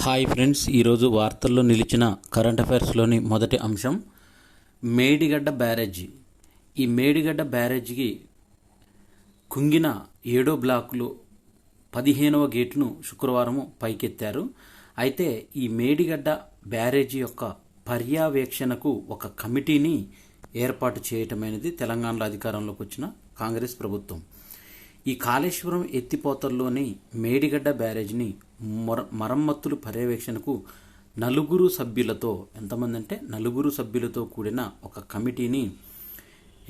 Hi friends, ఈరోజు వార్తల్లో నిలిచిన కరెంట్ అఫైర్స్లోని మొదటి అంశం మేడిగడ్డ బ్యారేజీ. ఈ మేడిగడ్డ బ్యారేజీకి కుంగిన 7వ బ్లాకులో 15వ గేటును శుక్రవారం పైకెత్తారు. అయితే ఈ మేడిగడ్డ బ్యారేజీ యొక్క పర్యవేక్షణకు ఒక కమిటీని ఏర్పాటు చేయటమైనది తెలంగాణలో అధికారంలోకి వచ్చిన కాంగ్రెస్ ప్రభుత్వం. ఈ కాళేశ్వరం ఎత్తిపోతల్లోని మేడిగడ్డ బ్యారేజ్ని మరమ్మతుల పర్యవేక్షణకు నలుగురు సభ్యులతో కూడిన ఒక కమిటీని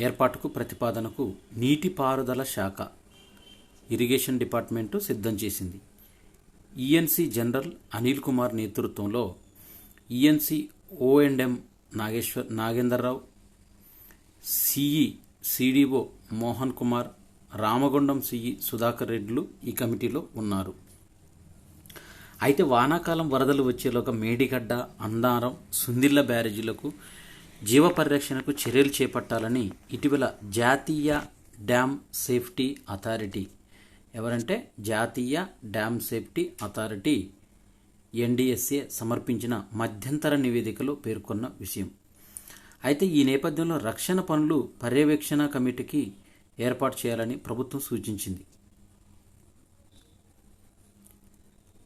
ఏర్పాటుకు ప్రతిపాదనకు నీటిపారుదల శాఖ ఇరిగేషన్ డిపార్ట్మెంటు సిద్ధం చేసింది. ఈఎన్సీ జనరల్ అనిల్ కుమార్ నేతృత్వంలో ఈఎన్సీ ఓ&ఎం నాగేందర్రావు, సిడిఓ మోహన్ కుమార్, రామగుండం సిఈ సుధాకర్ రెడ్డిలు ఈ కమిటీలో ఉన్నారు. అయితే వానాకాలం వరదలు వచ్చేలోగా మేడిగడ్డ, అన్నారం, సుందిళ్ల బ్యారేజీలకు జీవ పరిరక్షణకు చర్యలు చేపట్టాలని ఇటీవల జాతీయ డ్యామ్ సేఫ్టీ అథారిటీ ఎన్డీఎస్ఏ సమర్పించిన మధ్యంతర నివేదికలో పేర్కొన్న విషయం. అయితే ఈ నేపథ్యంలో రక్షణ పనులు పర్యవేక్షణ కమిటీకి ఏర్పాటు చేయాలని ప్రభుత్వం సూచించింది.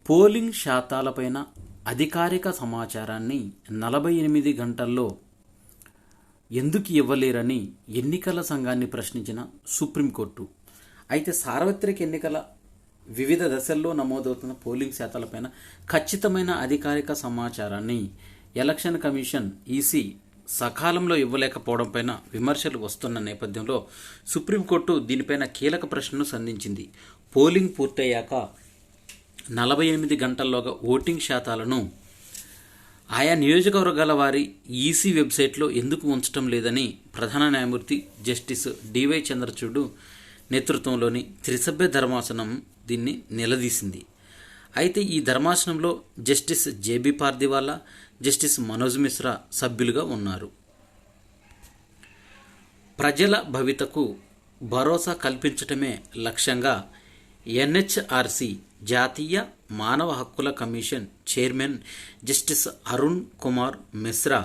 పోలింగ్ శాతాలపైన అధికారిక సమాచారాన్ని 48 గంటల్లో ఎందుకు ఇవ్వలేరని ఎన్నికల సంఘాన్ని ప్రశ్నించిన సుప్రీంకోర్టు. అయితే సార్వత్రిక ఎన్నికల వివిధ దశల్లో నమోదవుతున్న పోలింగ్ శాతాలపైన ఖచ్చితమైన అధికారిక సమాచారాన్ని ఎలక్షన్ కమిషన్ ఈసీ సకాలంలో ఇవ్వలేకపోవడంపైన విమర్శలు వస్తున్న నేపథ్యంలో సుప్రీంకోర్టు దీనిపైన కీలక ప్రశ్నను సంధించింది. పోలింగ్ పూర్తయ్యాక 48 గంటల్లోగా ఓటింగ్ శాతాలను ఆయా నియోజకవర్గాల వారి ఈసీ వెబ్సైట్లో ఎందుకు ఉంచడం లేదని ప్రధాన న్యాయమూర్తి జస్టిస్ డివై చంద్రచూడ్ నేతృత్వంలోని త్రిసభ్య ధర్మాసనం దీన్ని నిలదీసింది. అయితే ఈ ధర్మాసనంలో justice JB Pardiwala, justice Manoj Misra సభ్యులుగా ఉన్నారు. ప్రజల భవితకు భరోసా కల్పించటమే లక్ష్యంగా ఎన్హెచ్ఆర్సీ జాతీయ మానవ హక్కుల commission chairman justice Arun Kumar Mishra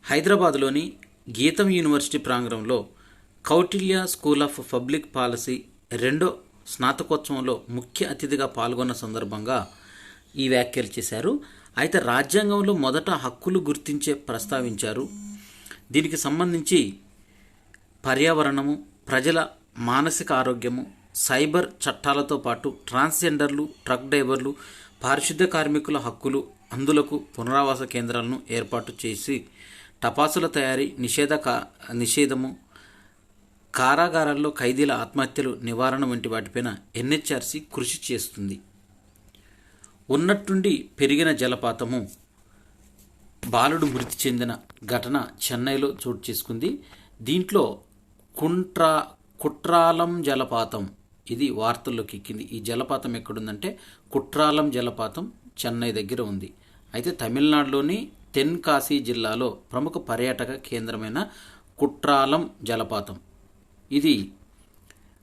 హైదరాబాద్లోని గీతం యూనివర్సిటీ ప్రాంగణంలో Kautilya school of public policy 2వ స్నాతకోత్సవంలో ముఖ్య అతిథిగా పాల్గొన్న సందర్భంగా ఈ వ్యాఖ్యలు చేశారు. అయితే రాజ్యాంగంలో మొదట హక్కులు ప్రస్తావించారు. దీనికి సంబంధించి పర్యావరణము, ప్రజల మానసిక ఆరోగ్యము, సైబర్ చట్టాలతో పాటు ట్రాన్స్జెండర్లు, ట్రక్ డ్రైవర్లు, పారిశుద్ధ్య కార్మికుల హక్కులు, అందులకు పునరావాస కేంద్రాలను ఏర్పాటు చేసి టపాసుల తయారీ నిషేధము, కారాగారాల్లో ఖైదీల ఆత్మహత్యలు నివారణ వంటి వాటిపైన ఎన్హెచ్ఆర్సీ కృషి చేస్తుంది. ఉన్నట్టుండి పెరిగిన జలపాతము, బాలుడు మృతి చెందిన ఘటన చెన్నైలో చోటు చేసుకుంది. దీంట్లో కుట్రాలం జలపాతం ఇది వార్తల్లోకి ఎక్కింది. ఈ జలపాతం ఎక్కడుందంటే కుట్రాలం జలపాతం చెన్నై దగ్గర ఉంది. అయితే తమిళనాడులోని తెన్కాసి జిల్లాలో ప్రముఖ పర్యాటక కేంద్రమైన కుట్రాలం జలపాతం ఇది.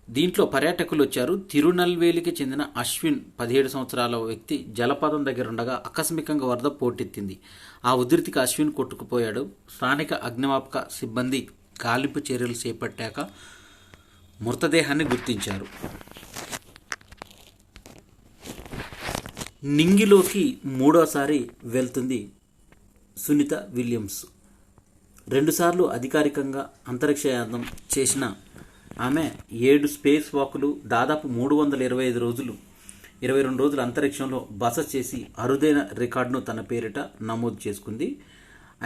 దీంట్లో పర్యాటకులు వచ్చారు. తిరునల్వేలికి చెందిన అశ్విన్ 17 సంవత్సరాల వ్యక్తి జలపాతం దగ్గర ఉండగా ఆకస్మికంగా వరద పోటెత్తింది. ఆ ఉధృతికి అశ్విన్ కొట్టుకుపోయాడు. స్థానిక అగ్నిమాపక సిబ్బంది గాలింపు చర్యలు చేపట్టాక మృతదేహాన్ని గుర్తించారు. నింగిలోకి 3వసారి వెళ్తుంది సునీత విలియమ్స్. 2 సార్లు అధికారికంగా అంతరిక్షయానం చేసిన ఆమె 7 స్పేస్ వాకులు, దాదాపు 322 రోజులు అంతరిక్షంలో బస చేసి అరుదైన రికార్డును తన పేరిట నమోదు చేసుకుంది.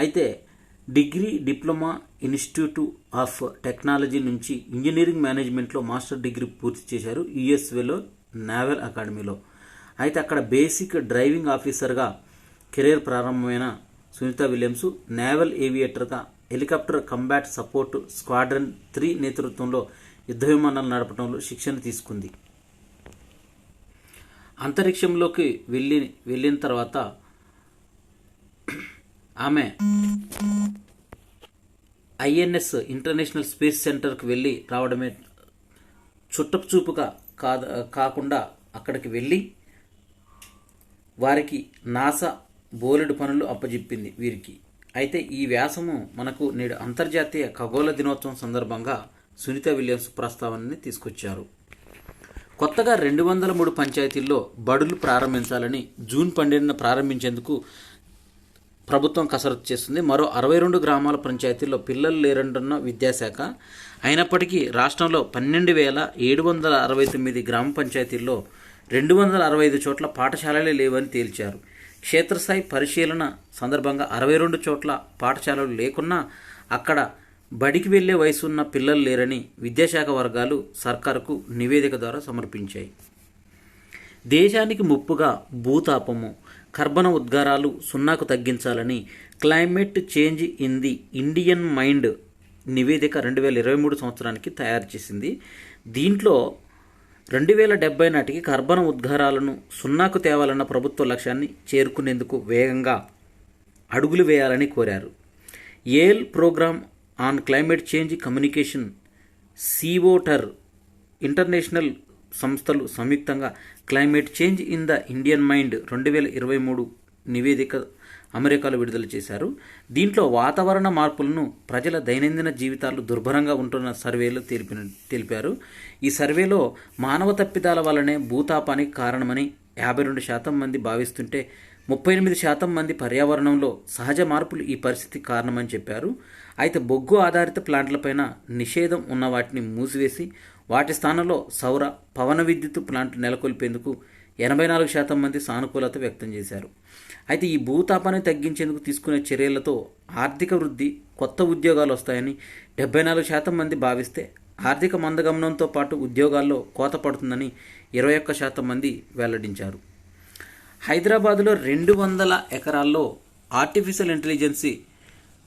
అయితే డిప్లొమా ఇన్స్టిట్యూట్ ఆఫ్ టెక్నాలజీ నుంచి ఇంజనీరింగ్ మేనేజ్మెంట్లో మాస్టర్ డిగ్రీ పూర్తి చేశారు యుఎస్ఏలో నేవల్ అకాడమీలో. అయితే అక్కడ బేసిక్ డ్రైవింగ్ ఆఫీసర్గా కెరీర్ ప్రారంభమైన సునీత విలియమ్స్ నేవల్ ఏవియేటర్గా హెలికాప్టర్ కంబాట్ సపోర్ట్ స్క్వాడ్రన్ 3 నేతృత్వంలో యుద్ధ విమానాలు నడపడంలో శిక్షణ తీసుకుంది. అంతరిక్షంలోకి వెళ్ళిన తర్వాత ఆమె ఐఎన్ఎస్ ఇంటర్నేషనల్ స్పేస్ సెంటర్కి వెళ్ళి రావడమే చుట్టపు చూపుగా కాకుండా అక్కడికి వెళ్ళి వారికి నాసా బోలెడు పనులు అప్పజెప్పింది వీరికి. అయితే ఈ వ్యాసము మనకు నేడు అంతర్జాతీయ ఖగోళ దినోత్సవం సందర్భంగా సునీత విలియమ్స్ ప్రస్తావనని తీసుకొచ్చారు. కొత్తగా 203 పంచాయతీల్లో బడులు ప్రారంభించాలని జూన్ 12న ప్రారంభించేందుకు ప్రభుత్వం కసరత్తు చేస్తుంది. మరో 62 గ్రామాల పంచాయతీల్లో పిల్లలు లేరంటున్న విద్యాశాఖ. అయినప్పటికీ రాష్ట్రంలో 12,769 గ్రామ పంచాయతీల్లో 265 చోట్ల పాఠశాలలే లేవని తేల్చారు. క్షేత్రస్థాయి పరిశీలన సందర్భంగా 62 చోట్ల పాఠశాలలు లేకున్నా అక్కడ బడికి వెళ్లే వయసు ఉన్న పిల్లలు లేరని విద్యాశాఖ వర్గాలు సర్కారుకు నివేదిక ద్వారా సమర్పించాయి. దేశానికి ముప్పుగా భూతాపము, కర్బన ఉద్గారాలు సున్నాకు తగ్గించాలని climate change in the Indian mind నివేదిక 2023 సంవత్సరానికి తయారు చేసింది. దీంట్లో 2070 నాటికి కర్బన ఉద్గారాలను సున్నాకు తేవాలన్న ప్రభుత్వ లక్ష్యాన్ని చేరుకునేందుకు వేగంగా అడుగులు వేయాలని కోరారు. Yale program on climate change communication, CVoter international సంస్థలు సంయుక్తంగా climate change in the Indian mind 2023 నివేదిక అమెరికాలో విడుదల చేశారు. దీంట్లో వాతావరణ మార్పులను ప్రజల దైనందిన జీవితాలు దుర్భరంగా ఉంటున్న సర్వేలు తెలిపారు. ఈ సర్వేలో మానవ తప్పిదాల వల్లనే భూతాపానికి కారణమని 52% మంది భావిస్తుంటే 38% మంది పర్యావరణంలో సహజ మార్పులు ఈ పరిస్థితి కారణమని చెప్పారు. అయితే బొగ్గు ఆధారిత ప్లాంట్లపైన నిషేధం ఉన్న వాటిని మూసివేసి వాటి స్థానంలో సౌర, పవన విద్యుత్ ప్లాంట్లు నెలకొల్పేందుకు 84% మంది సానుకూలత వ్యక్తం చేశారు. అయితే ఈ భూతాపాన్ని తగ్గించేందుకు తీసుకునే చర్యలతో ఆర్థిక వృద్ధి, కొత్త ఉద్యోగాలు వస్తాయని 74% మంది భావిస్తే ఆర్థిక మందగమనంతో పాటు ఉద్యోగాల్లో కోత పడుతుందని 21% మంది వెల్లడించారు. హైదరాబాదులో 200 ఎకరాల్లో ఆర్టిఫిషియల్ ఇంటెలిజెన్స్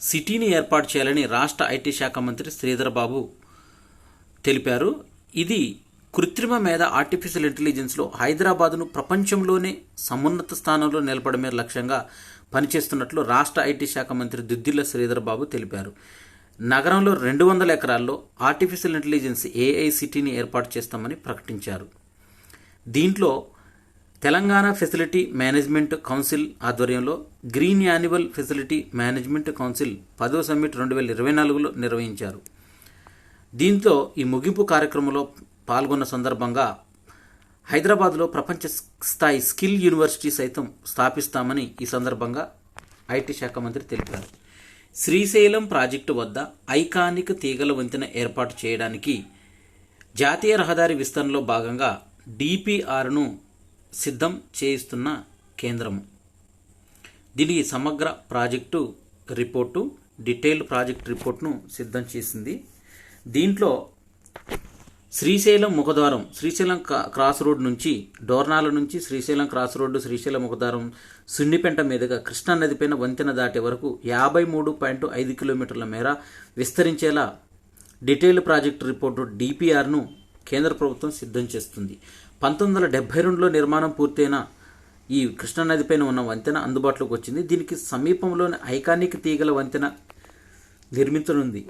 సిటీని ఏర్పాటు చేయాలని రాష్ట్ర ఐటీ శాఖ మంత్రి శ్రీధర్ బాబు తెలిపారు. ఇది కృత్రిమ మేధ ఆర్టిఫిషియల్ ఇంటెలిజెన్స్లో హైదరాబాదును ప్రపంచంలోనే సమున్నత స్థానంలో నిలపడమే లక్ష్యంగా పనిచేస్తున్నట్లు రాష్ట్ర ఐటీ శాఖ మంత్రి దుద్దిళ్ల శ్రీధర్ బాబు తెలిపారు. నగరంలో 200 ఎకరాల్లో ఆర్టిఫిషియల్ ఇంటెలిజెన్స్ ఏఐ సిటీని ఏర్పాటు చేస్తామని ప్రకటించారు. దీంట్లో తెలంగాణ ఫెసిలిటీ మేనేజ్మెంట్ కౌన్సిల్ ఆధ్వర్యంలో green annual facility management council 10వ సమ్మిట్ 2024లో నిర్వహించారు. దీంతో ఈ ముగింపు కార్యక్రమంలో పాల్గొన్న సందర్భంగా హైదరాబాద్లో ప్రపంచ స్థాయి స్కిల్ యూనివర్సిటీ సైతం స్థాపిస్తామని ఈ సందర్భంగా ఐటీ శాఖ మంత్రి తెలిపారు. శ్రీశైలం ప్రాజెక్టు వద్ద ఐకానిక్ తీగల వంతెన ఏర్పాటు చేయడానికి జాతీయ రహదారి విస్తరణలో భాగంగా డిపిఆర్ను సిద్ధం చేయిస్తున్న కేంద్రము. దీనికి సమగ్ర ప్రాజెక్టు రిపోర్టు, డీటెయిల్డ్ ప్రాజెక్ట్ రిపోర్ట్ను సిద్ధం చేసింది. దీంట్లో శ్రీశైలం ముఖద్వారం, శ్రీశైలం క్రాస్ రోడ్ నుంచి డోర్నాల నుంచి శ్రీశైలం క్రాస్ రోడ్డు, శ్రీశైలం ముఖద్వారం, సున్నిపెంట మీదుగా కృష్ణా నదిపైన వంతెన దాటే వరకు 53.5 కిలోమీటర్ల మేర విస్తరించేలా డీటెయిల్డ్ ప్రాజెక్టు రిపోర్టు డిపిఆర్ను కేంద్ర ప్రభుత్వం సిద్ధం చేస్తుంది. 1972లో నిర్మాణం పూర్తయిన ఈ కృష్ణా నదిపైన ఉన్న వంతెన అందుబాటులోకి వచ్చింది. దీనికి సమీపంలోని ఐకానిక్ తీగల వంతెన నిర్మించనుంది.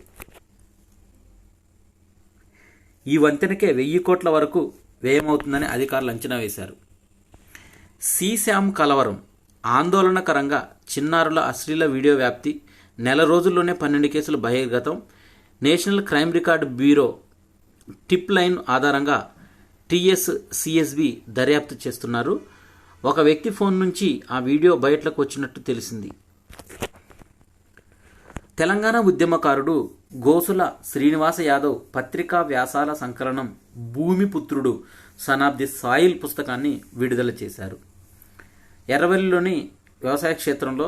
ఈ వంతెనకే 1000 కోట్ల వరకు వ్యయమవుతుందని అధికారులు అంచనా వేశారు. సీశామ్ కలవరం, ఆందోళనకరంగా చిన్నారుల అశ్లీల వీడియో వ్యాప్తి, నెల రోజుల్లోనే 12 కేసులు బహిర్గతం. National crime record bureau tip line ఆధారంగా TSCSB దర్యాప్తు చేస్తున్నారు. ఒక వ్యక్తి ఫోన్ నుంచి ఆ వీడియో బయటకు వచ్చినట్టు తెలిసింది. తెలంగాణ ఉద్యమకారుడు గోసుల శ్రీనివాస యాదవ్ పత్రికా వ్యాసాల సంకలనం భూమిపుత్రుడు సన్ ఆఫ్ ది సాయిల్ పుస్తకాన్ని విడుదల చేశారు. ఎర్రవెల్లిలోని వ్యవసాయ క్షేత్రంలో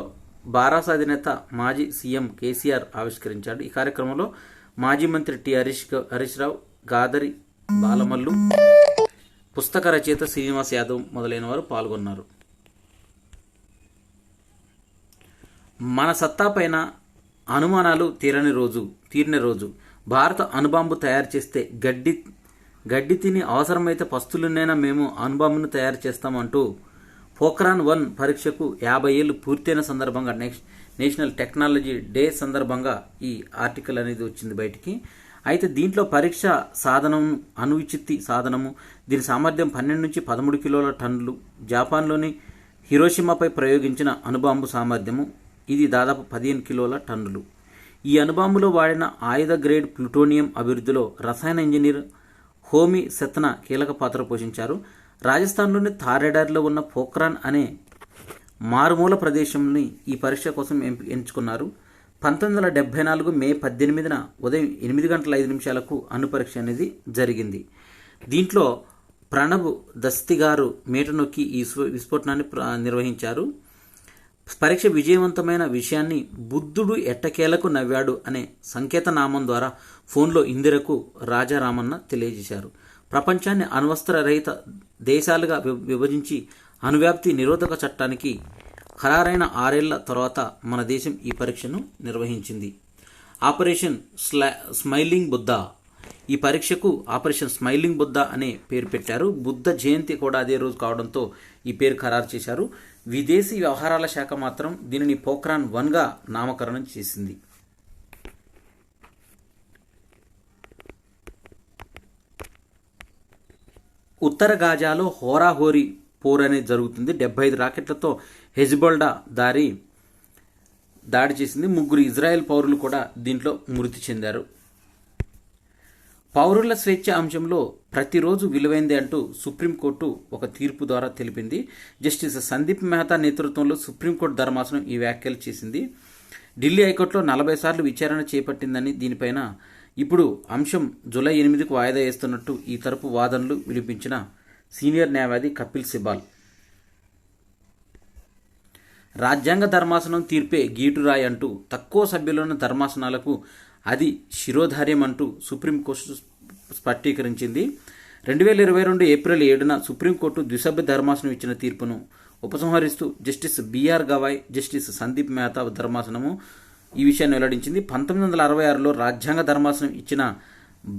బారాస అధినేత మాజీ సీఎం కేసీఆర్ ఆవిష్కరించాడు. ఈ కార్యక్రమంలో మాజీ మంత్రి టి హరీష్ రావు, గాదరి బాలమల్లు, పుస్తక రచయిత శ్రీనివాస్ యాదవ్ మొదలైన వారు పాల్గొన్నారు. మన సత్తా పైన అనుమానాలు తీరిన రోజు భారత అణుబాంబు తయారు చేస్తే గడ్డి తిని అవసరమైతే పస్తులున్నైనా మేము అణుబాంబును తయారు చేస్తామంటూ పోఖ్రాన్ 1 పరీక్షకు 50 ఏళ్లు పూర్తయిన సందర్భంగా నేషనల్ టెక్నాలజీ డే సందర్భంగా ఈ ఆర్టికల్ అనేది వచ్చింది బయటికి. అయితే దీంట్లో పరీక్ష సాధనం, అణువిచ్ఛిత్తి సాధనము, దీని సామర్థ్యం 12 నుంచి 13 కిలోల టన్నులు. జపాన్లోని హిరోషిమాపై ప్రయోగించిన అణుబాంబు సామర్థ్యము ఇది దాదాపు 15 కిలోల టన్నులు. ఈ అణుబాంబులో వాడిన ఆయుధ గ్రేడ్ ప్లూటోనియం అభివృద్ధిలో రసాయన ఇంజనీర్ హోమీ సెత్నా కీలక పాత్ర పోషించారు. రాజస్థాన్లోని థారెడార్లో ఉన్న పోఖ్రాన్ అనే మారుమూల ప్రదేశంని ఈ పరీక్ష కోసం ఎంచుకున్నారు. 1974 మే 18న ఉదయం 8:05 అణు పరీక్ష అనేది జరిగింది. దీంట్లో ప్రణబ్ దస్తి గారు మీట నొక్కి ఈ విస్ఫోటనాన్ని నిర్వహించారు. పరీక్ష విజయవంతమైన విషయాన్ని బుద్ధుడు ఎట్టకేలకు నవ్వాడు అనే సంకేతనామం ద్వారా ఫోన్లో ఇందిరకు రాజారామన్న తెలియజేశారు. ప్రపంచాన్ని అణ్వస్త్ర రహిత దేశాలుగా విభజించి అణువ్యాప్తి నిరోధక చట్టానికి ఖరారైన 6 ఏళ్ల తర్వాత మన దేశం ఈ పరీక్షను నిర్వహించింది. Operation smiling Buddha. ఈ పరీక్షకు ఆపరేషన్ స్మైలింగ్ బుద్ధ అనే పేరు పెట్టారు. బుద్ధ జయంతి కూడా అదే రోజు కావడంతో ఈ పేరు ఖరారు చేశారు. విదేశీ వ్యవహారాల శాఖ మాత్రం దీనిని పోఖ్రాన్ 1గా నామకరణం చేసింది. ఉత్తర గాజాలో హోరాహోరీ పోర్ అనేది జరుగుతుంది. 75 రాకెట్లతో హెజ్బోల్లా దాడి చేసింది. 3 ఇజ్రాయెల్ పౌరులు కూడా దీంట్లో మృతి చెందారు. పౌరుల స్వేచ్ఛ అంశంలో ప్రతిరోజు విలువైందే అంటూ సుప్రీంకోర్టు ఒక తీర్పు ద్వారా తెలిపింది. జస్టిస్ సందీప్ మెహతా నేతృత్వంలో సుప్రీంకోర్టు ధర్మాసనం ఈ వ్యాఖ్యలు చేసింది. ఢిల్లీ హైకోర్టులో 40 సార్లు విచారణ చేపట్టిందని దీనిపైన ఇప్పుడు అంశం జూలై 8కు వాయిదా వేస్తున్నట్టు ఈ తరపు వాదనలు వినిపించిన సీనియర్ న్యాయవాది కపిల్ సిబాల్ రాజ్యాంగ ధర్మాసనం తీర్పే గీటురాయి అంటూ తక్కువ సభ్యులున్న ధర్మాసనాలకు అది శిరోధార్యం అంటూ సుప్రీంకోర్టు స్పష్టీకరించింది. 2022 ఏప్రిల్ 7న సుప్రీంకోర్టు ద్విసభ్య ధర్మాసనం ఇచ్చిన తీర్పును ఉపసంహరిస్తూ justice BR Gavai, justice Sandeep Mehta ధర్మాసనము ఈ విషయాన్ని వెల్లడించింది. 1966లో రాజ్యాంగ ధర్మాసనం ఇచ్చిన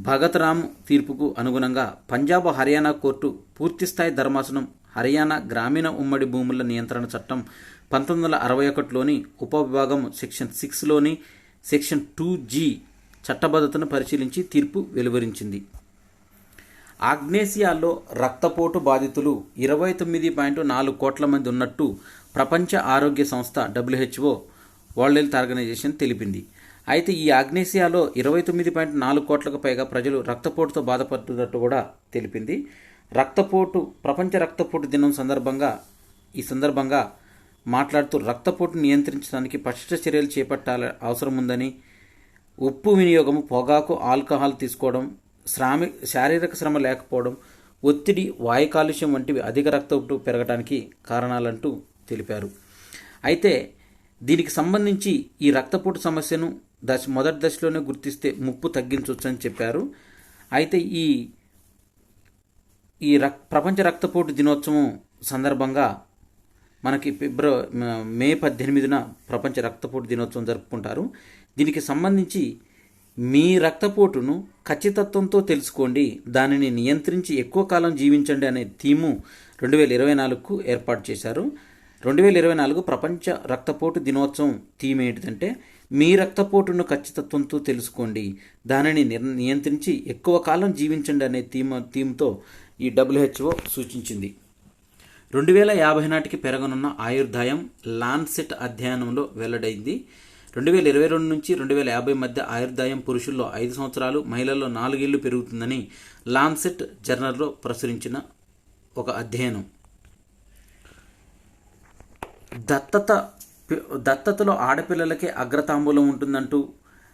భగత్ రామ్ తీర్పుకు అనుగుణంగా పంజాబ్, హర్యానా కోర్టు పూర్తిస్థాయి ధర్మాసనం హర్యానా గ్రామీణ ఉమ్మడి భూముల నియంత్రణ చట్టం 1961లోని ఉపవిభాగం సెక్షన్ 6లోని సెక్షన్ 2G చట్టబద్ధతను పరిశీలించి తీర్పు వెలువరించింది. ఆగ్నేసియాలో రక్తపోటు బాధితులు 29.4 కోట్ల మంది ఉన్నట్టు ప్రపంచ ఆరోగ్య సంస్థ WHO వరల్డ్ హెల్త్ ఆర్గనైజేషన్ తెలిపింది. అయితే ఈ ఆగ్నేసియాలో 29.4 కోట్లకు పైగా ప్రజలు రక్తపోటుతో బాధపడుతున్నట్టు కూడా తెలిపింది. ప్రపంచ రక్తపోటు దినం సందర్భంగా మాట్లాడుతూ రక్తపోటు నియంత్రించడానికి పటిష్ట చర్యలు చేపట్టాల అవసరం ఉందని, ఉప్పు వినియోగము, పొగాకు, ఆల్కహాల్ తీసుకోవడం, శారీరక శ్రమ లేకపోవడం, ఒత్తిడి, వాయు కాలుష్యం వంటివి అధిక రక్తపోటు పెరగడానికి కారణాలంటూ తెలిపారు. అయితే దీనికి సంబంధించి ఈ రక్తపోటు సమస్యను మొదటి దశలోనే గుర్తిస్తే ముప్పు తగ్గించవచ్చని చెప్పారు. అయితే ఈ ప్రపంచ రక్తపోటు దినోత్సవం సందర్భంగా మనకి మే 18న ప్రపంచ రక్తపోటు దినోత్సవం జరుపుకుంటారు. దీనికి సంబంధించి మీ రక్తపోటును ఖచ్చితత్వంతో తెలుసుకోండి, దానిని నియంత్రించి ఎక్కువ కాలం జీవించండి అనే థీము 2024కు ఏర్పాటు చేశారు. 2024 ప్రపంచ రక్తపోటు దినోత్సవం థీమ్ ఏంటిదంటే మీ రక్తపోటును ఖచ్చితత్వంతో తెలుసుకోండి, దానిని నియంత్రించి ఎక్కువ కాలం జీవించండి అనే థీమ్తో ఈ WHO సూచించింది. 2050 నాటికి పెరగనున్న ఆయుర్దాయం లాన్సెట్ అధ్యయనంలో వెల్లడైంది. 2022 నుంచి 2050 మధ్య ఆయుర్దాయం పురుషుల్లో 5 సంవత్సరాలు, మహిళల్లో 4 ఏళ్లు పెరుగుతుందని లాన్సెట్ జర్నల్లో ప్రచురించిన ఒక అధ్యయనం. దత్తతలో ఆడపిల్లలకే అగ్రతాంబూలం ఉంటుందంటూ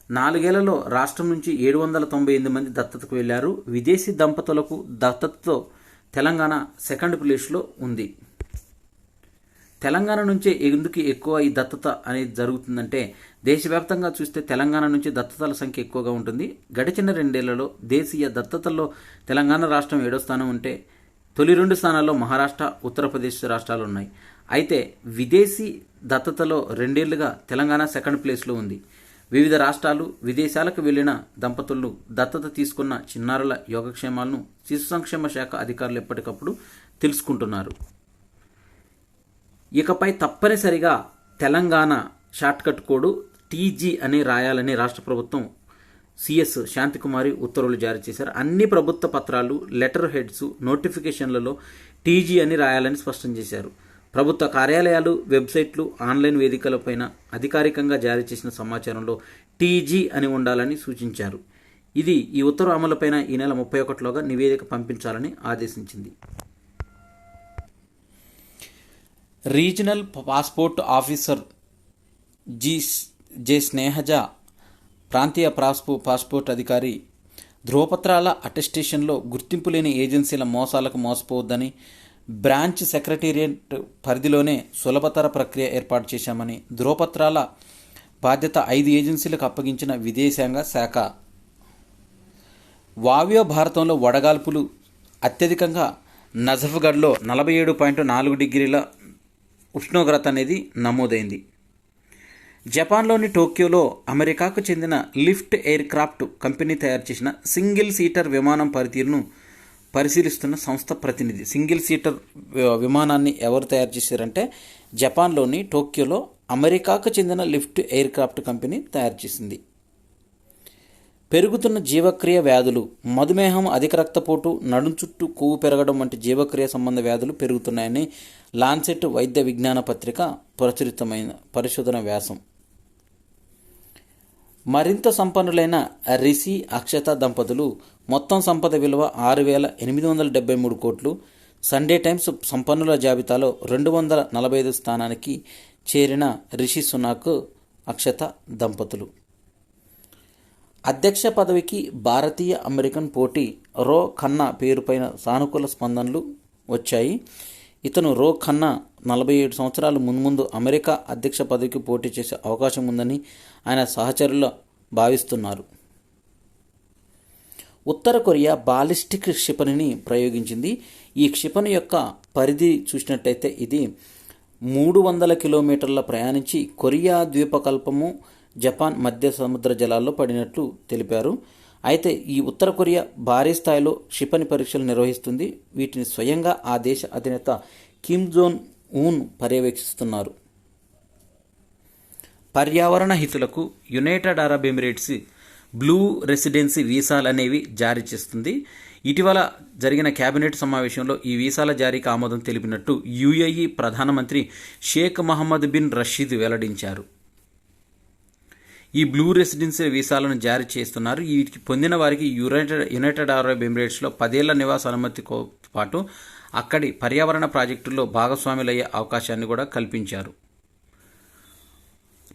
4 ఏళ్లలో రాష్ట్రం నుంచి 798 మంది దత్తతకు వెళ్లారు. విదేశీ దంపతులకు దత్తతతో తెలంగాణ సెకండ్ ప్లేస్లో ఉంది. తెలంగాణ నుంచే ఎందుకు ఎక్కువ ఈ దత్తత అనేది జరుగుతుందంటే దేశవ్యాప్తంగా చూస్తే తెలంగాణ నుంచి దత్తతల సంఖ్య ఎక్కువగా ఉంటుంది. గడిచిన 2 ఏళ్లలో దేశీయ దత్తతల్లో తెలంగాణ రాష్ట్రం 7వ స్థానం ఉంటే తొలి 2 స్థానాల్లో మహారాష్ట్ర, ఉత్తరప్రదేశ్ రాష్ట్రాలు ఉన్నాయి. అయితే విదేశీ దత్తతలో 2 ఏళ్లుగా తెలంగాణ సెకండ్ ప్లేస్లో ఉంది. వివిధ రాష్ట్రాలు, విదేశాలకు వెళ్లిన దంపతులు దత్తత తీసుకున్న చిన్నారుల యోగక్షేమాలను శిశు సంక్షేమ శాఖ అధికారులు ఎప్పటికప్పుడు తెలుసుకుంటున్నారు. ఇకపై తప్పనిసరిగా తెలంగాణ షార్ట్కట్ కోడ్ TG అని రాయాలని రాష్ట్ర ప్రభుత్వం CS శాంతికుమారి ఉత్తర్వులు జారీ చేశారు. అన్ని ప్రభుత్వ పత్రాలు, లెటర్ హెడ్స్, నోటిఫికేషన్లలో TG అని రాయాలని స్పష్టం చేశారు. ప్రభుత్వ కార్యాలయాలు, వెబ్సైట్లు, ఆన్లైన్ వేదికలపైన అధికారికంగా జారీ చేసిన సమాచారంలో టీజీ అని ఉండాలని సూచించారు. ఇది ఈ ఉత్తర్వు అమలుపైన ఈ నెల 31లోగా నివేదిక పంపించాలని ఆదేశించింది. Regional passport officer J Snehaja ప్రాంతీయ పాస్పోర్ట్ అధికారి ధ్రువపత్రాల అటెస్టేషన్లో గుర్తింపు లేని ఏజెన్సీల మోసాలకు మోసపోవద్దని, బ్రాంచ్ సెక్రటేరియట్ పరిధిలోనే సులభతర ప్రక్రియ ఏర్పాటు చేశామని ధ్రువపత్రాల బాధ్యత 5 ఏజెన్సీలకు అప్పగించిన విదేశాంగ శాఖ. వావ్య భారతంలో వడగాల్పులు అత్యధికంగా నజఫ్గఢ్లో 47.4 డిగ్రీల ఉష్ణోగ్రత అనేది నమోదైంది. జపాన్లోని టోక్యోలో అమెరికాకు చెందిన లిఫ్ట్ ఎయిర్ క్రాఫ్ట్ కంపెనీ తయారు చేసిన సింగిల్ సీటర్ విమానం పనితీరును పరిశీలిస్తున్న సంస్థ ప్రతినిధి. సింగిల్ సీటర్ విమానాన్ని ఎవరు తయారు చేశారంటే జపాన్లోని టోక్యోలో అమెరికాకు చెందిన లిఫ్ట్ ఎయిర్ క్రాఫ్ట్ కంపెనీ తయారు చేసింది. పెరుగుతున్న జీవక్రియ వ్యాధులు, మధుమేహం, అధిక రక్తపోటు, నడుం చుట్టూ కొవ్వు పెరగడం వంటి జీవక్రియ సంబంధ వ్యాధులు పెరుగుతున్నాయని లాన్సెట్ వైద్య విజ్ఞాన పత్రిక ప్రచురితమైన పరిశోధన వ్యాసం. మరింత సంపన్నులైన రిషి అక్షత దంపతులు మొత్తం సంపద విలువ 6,873 కోట్లు. సండే టైమ్స్ సంపన్నుల జాబితాలో 245 స్థానానికి చేరిన రిషి సునాక్, అక్షత దంపతులు. అధ్యక్ష పదవికి భారతీయ అమెరికన్ పోటీ రో ఖన్నా పేరుపైన సానుకూల స్పందనలు వచ్చాయి. ఇతను రో ఖన్నా 47 సంవత్సరాలు ముందు అమెరికా అధ్యక్ష పదవికి పోటీ చేసే అవకాశం ఉందని ఆయన సహచరులు భావిస్తున్నారు. ఉత్తర కొరియా బాలిస్టిక్ క్షిపణిని ప్రయోగించింది. ఈ క్షిపణి యొక్క పరిధి చూసినట్టయితే ఇది 300 కిలోమీటర్ల ప్రయాణించి కొరియా ద్వీపకల్పము, జపాన్ మధ్య సముద్ర జలాల్లో పడినట్లు తెలిపారు. అయితే ఈ ఉత్తర కొరియా భారీ స్థాయిలో క్షిపణి పరీక్షలు నిర్వహిస్తుంది. వీటిని స్వయంగా ఆ దేశ అధినేత కిమ్ జోంగ్ ఉన్ పర్యవేక్షిస్తున్నారు. పర్యావరణ హితులకు United Arab Emirates blue residency వీసాలు అనేవి జారీ చేస్తుంది. ఇటీవల జరిగిన కేబినెట్ సమావేశంలో ఈ వీసాల జారీకి ఆమోదం తెలిపినట్టు యుఏఈ ప్రధానమంత్రి షేక్ మహమ్మద్ బిన్ రషీద్ వెల్లడించారు. ఈ బ్లూ రెసిడెన్సీ వీసాలను జారీ చేస్తున్నారు. వీటికి పొందిన వారికి యునైటెడ్ అరబ్ ఎమిరేట్స్లో 10 ఏళ్ల నివాస అనుమతితో పాటు అక్కడి పర్యావరణ ప్రాజెక్టుల్లో భాగస్వాములయ్యే అవకాశాన్ని కూడా కల్పించారు.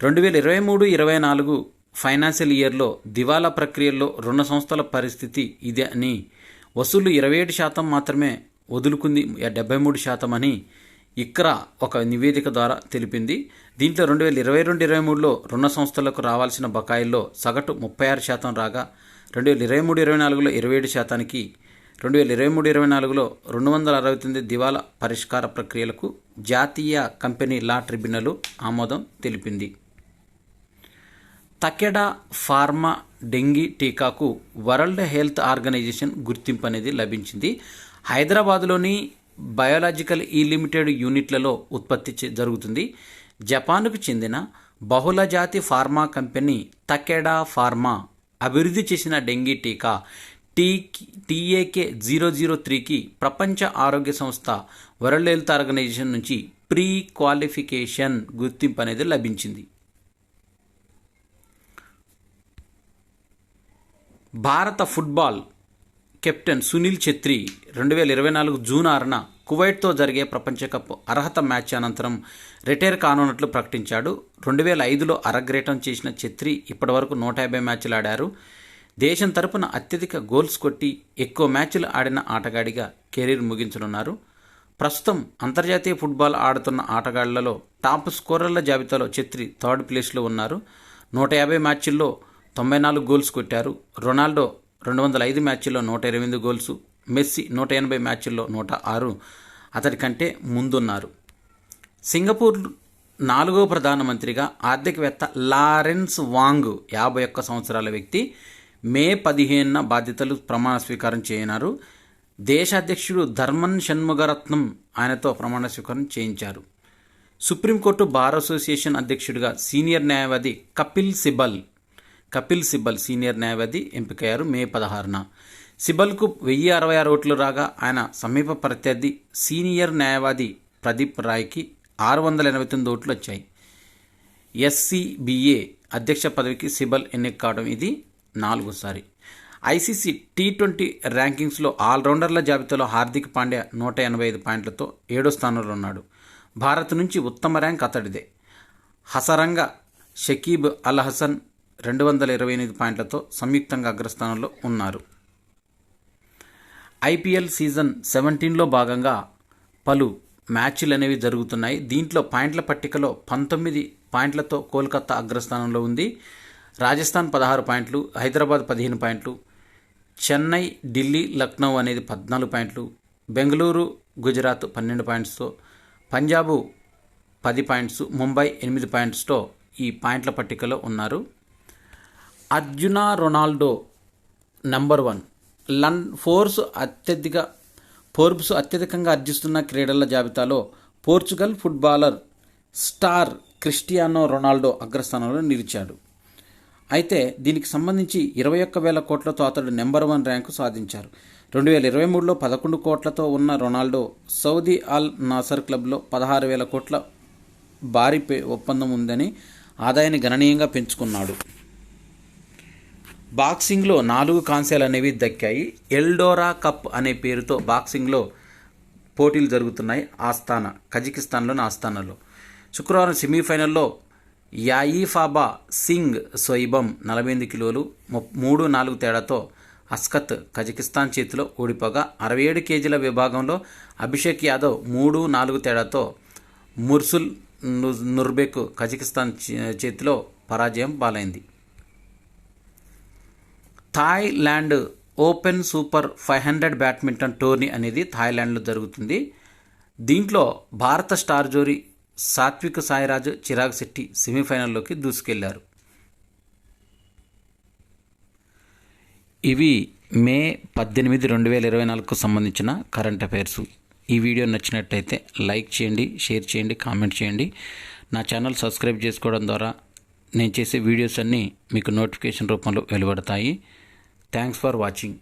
2023-24 ఫైనాన్షియల్ ఇయర్లో దివాలా ప్రక్రియల్లో రుణ సంస్థల పరిస్థితి ఇదే అని, వసూళ్లు 27% మాత్రమే వదులుకుంది 73% అని ఇక్రా ఒక నివేదిక ద్వారా తెలిపింది. దీంట్లో 2022-23లో రుణ సంస్థలకు రావాల్సిన బకాయిల్లో సగటు 36% రాగా 2023-24లో 27%కి, 2023-24లో 269 దివాలా పరిష్కార ప్రక్రియలకు జాతీయ కంపెనీ లా ట్రిబ్యునల్ ఆమోదం తెలిపింది. తకెడా ఫార్మా డెంగీ టీకాకు వరల్డ్ హెల్త్ ఆర్గనైజేషన్ గుర్తింపు అనేది లభించింది. హైదరాబాద్లోని బయోలాజికల్ ఈ లిమిటెడ్ యూనిట్లలో ఉత్పత్తి జరుగుతుంది. జపాన్కు చెందిన బహుళజాతి ఫార్మా కంపెనీ తకెడా ఫార్మా అభివృద్ధి చేసిన డెంగీ టీకా TAK-003కి ప్రపంచ ఆరోగ్య సంస్థ వరల్డ్ హెల్త్ ఆర్గనైజేషన్ నుంచి ప్రీ క్వాలిఫికేషన్ గుర్తింపు అనేది లభించింది. భారత football captain Sunil Chhetri 2024 June 6న కువైట్తో జరిగే ప్రపంచ కప్ అర్హత మ్యాచ్ అనంతరం రిటైర్ కానున్నట్లు ప్రకటించాడు. 2005లో అరగ్రేటం చేసిన ఛెత్రి ఇప్పటివరకు 150 మ్యాచ్లు ఆడారు. దేశం తరపున అత్యధిక గోల్స్ కొట్టి ఎక్కువ మ్యాచ్లు ఆడిన ఆటగాడిగా కెరీర్ ముగించనున్నారు. ప్రస్తుతం అంతర్జాతీయ ఫుట్బాల్ ఆడుతున్న ఆటగాళ్లలో టాప్ స్కోరర్ల జాబితాలో ఛెత్రి 3rd ప్లేస్లో ఉన్నారు. 150 మ్యాచ్ల్లో 94 గోల్స్ కొట్టారు. రొనాల్డో 205 మ్యాచ్ల్లో 128 గోల్స్, మెస్సీ 180 మ్యాచ్ల్లో 106 అతడి కంటే ముందున్నారు. సింగపూర్ 4వ ప్రధానమంత్రిగా ఆర్థికవేత్త లారెన్స్ వాంగ్ 51 సంవత్సరాల వ్యక్తి మే 15న బాధ్యతలు ప్రమాణ స్వీకారం చేయనున్నారు. దేశ అధ్యక్షుడు ధర్మన్ షణ్ముగరత్నం ఆయనతో ప్రమాణ స్వీకారం చేయించారు. సుప్రీంకోర్టు బార్ అసోసియేషన్ అధ్యక్షుడిగా సీనియర్ న్యాయవాది కపిల్ సిబల్ సీనియర్ న్యాయవాది ఎంపికయ్యారు మే 16న. సిబల్కు 1066 ఓట్లు రాగా ఆయన సమీప ప్రత్యర్థి సీనియర్ న్యాయవాది ప్రదీప్ రాయ్కి 689 ఓట్లు వచ్చాయి. ఎస్సీబీఏ అధ్యక్ష పదవికి సిబల్ ఎన్నిక కావడం ఇది 4సారి. ఐసీసీ టీ20 ర్యాంకింగ్స్లో ఆల్రౌండర్ల జాబితాలో హార్దిక్ పాండ్యా 185 పాయింట్లతో 7వ స్థానంలో ఉన్నాడు. భారత్ నుంచి ఉత్తమ ర్యాంక్ అతడిదే. హసరంగా షకీబ్ అల్ హసన్ 228 పాయింట్లతో సంయుక్తంగా అగ్రస్థానంలో ఉన్నారు. ఐపీఎల్ సీజన్ 17లో భాగంగా పలు మ్యాచ్లు అనేవి జరుగుతున్నాయి. దీంట్లో పాయింట్ల పట్టికలో 19 పాయింట్లతో కోల్కతా అగ్రస్థానంలో ఉంది. రాజస్థాన్ 16 పాయింట్లు, హైదరాబాద్ 15 పాయింట్లు, చెన్నై, ఢిల్లీ, లక్నో అనేది 14 పాయింట్లు, బెంగళూరు, గుజరాత్ 12 పాయింట్స్తో, పంజాబు 10 పాయింట్స్, ముంబై 8 పాయింట్స్తో ఈ పాయింట్ల పట్టికలో ఉన్నారు. Arjuna Ronaldo number 1. ఫోర్బ్స్ అత్యధికంగా ఆర్జిస్తున్న క్రీడల జాబితాలో Portugal footballer star Cristiano Ronaldo అగ్రస్థానంలో నిలిచాడు. అయితే దీనికి సంబంధించి 21,000 కోట్లతో అతడు నెంబర్ 1 ర్యాంకు సాధించారు. 2023లో 11 కోట్లతో ఉన్న రొనాల్డో సౌదీ అల్ నాసర్ క్లబ్లో 16,000 కోట్ల భారీ ఒప్పందం ఉందని ఆదాయాన్ని గణనీయంగా పెంచుకున్నాడు. బాక్సింగ్లో 4 కాంస్యాలు అనేవి దక్కాయి. ఎల్డోరా కప్ అనే పేరుతో బాక్సింగ్లో పోటీలు జరుగుతున్నాయి. కజకిస్తాన్లోని ఆస్తానాలో శుక్రవారం సెమీఫైనల్లో యాయిఫాబా సింగ్ సోయిబం 48 కిలోలు 3-4 తేడాతో అస్కత్ కజకిస్తాన్ చేతిలో ఓడిపోగా, 67 కేజీల విభాగంలో అభిషేక్ యాదవ్ 3-4 తేడాతో ముర్సుల్ నుర్బెక్ కజకిస్తాన్ చేతిలో పరాజయం పాలైంది. Thailand open super 500 badminton tourney అనేది థాయిలాండ్లో జరుగుతుంది. దీంట్లో భారత స్టార్ జోడీ సాత్విక్ సాయిరాజ్, చిరాగ్ శెట్టి సెమీఫైనల్లోకి దూసుకెళ్లారు. ఇవి మే 18, 2024కు సంబంధించిన కరెంట్ అఫైర్స్. ఈ వీడియో నచ్చినట్టయితే లైక్ చేయండి, షేర్ చేయండి, కామెంట్ చేయండి. నా ఛానల్ సబ్స్క్రైబ్ చేసుకోవడం ద్వారా నేను చేసే వీడియోస్ అన్నీ మీకు నోటిఫికేషన్ రూపంలో వెలువడతాయి. Thanks for watching.